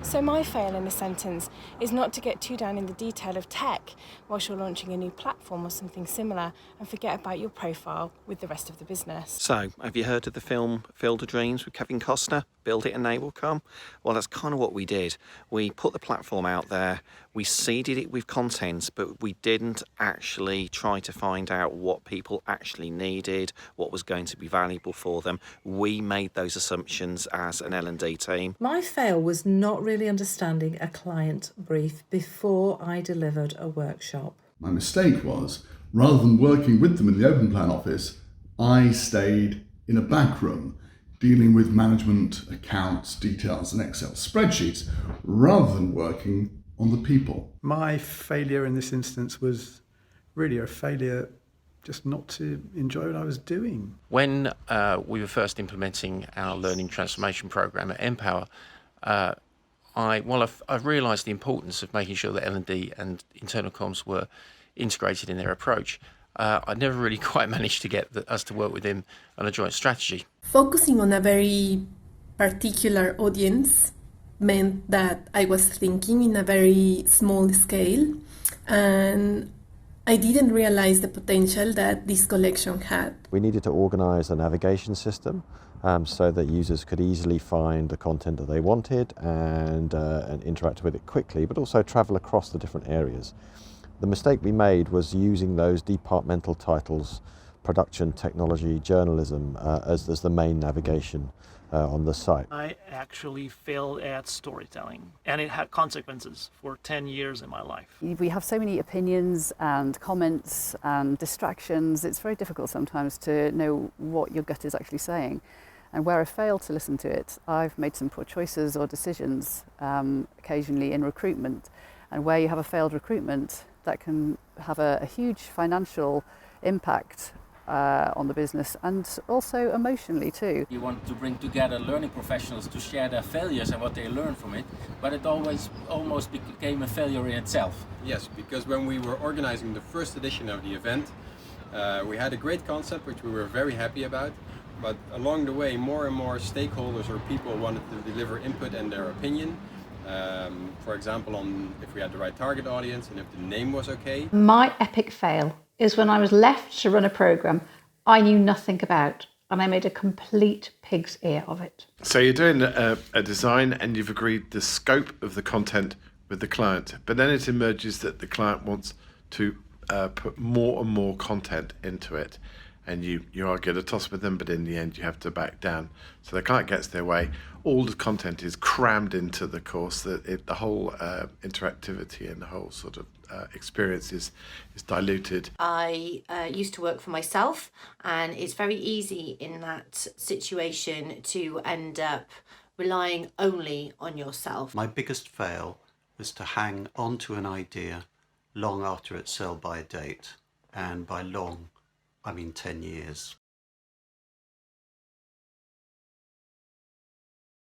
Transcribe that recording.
So my fail in a sentence is not to get too down in the detail of tech whilst you're launching a new platform or something similar and forget about your profile with the rest of the business. So, have you heard of the film Field of Dreams with Kevin Costner? Build it and they will come? Well, that's kind of what we did. We put the platform out there, we seeded it with content, but we didn't actually try to find out what people actually needed, what was going to be valuable for them. We made those assumptions as an L&D team. My fail was not really understanding a client brief before I delivered a workshop. My mistake was, rather than working with them in the open plan office, I stayed in a back room dealing with management, accounts, details and Excel spreadsheets rather than working on the people. My failure in this instance was really a failure just not to enjoy what I was doing. When we were first implementing our learning transformation program at Empower, I've realised the importance of making sure that L&D and internal comms were integrated in their approach. I never really quite managed to get us to work with him on a joint strategy. Focusing on a very particular audience meant that I was thinking in a very small scale, and I didn't realize the potential that this collection had. We needed to organise a navigation system so that users could easily find the content that they wanted and interact with it quickly, but also travel across the different areas. The mistake we made was using those departmental titles, production, technology, journalism, as the main navigation on the site. I actually failed at storytelling, and it had consequences for 10 years in my life. We have so many opinions and comments and distractions. It's very difficult sometimes to know what your gut is actually saying. And where I failed to listen to it, I've made some poor choices or decisions, occasionally in recruitment. And where you have a failed recruitment, that can have a huge financial impact on the business and also emotionally too. You want to bring together learning professionals to share their failures and what they learn from it, but it almost became a failure in itself. Yes, because when we were organizing the first edition of the event, we had a great concept which we were very happy about, but along the way more and more stakeholders or people wanted to deliver input and their opinion. For example, on if we had the right target audience and if the name was okay. My epic fail is when I was left to run a programme I knew nothing about and I made a complete pig's ear of it. So you're doing a design and you've agreed the scope of the content with the client, but then it emerges that the client wants to put more and more content into it. And you argue a toss with them, but in the end you have to back down. So the client gets their way. All the content is crammed into the course. The whole interactivity and the whole sort of experience is diluted. I used to work for myself, and it's very easy in that situation to end up relying only on yourself. My biggest fail was to hang on to an idea long after its sell-by date, and by long I mean 10 years.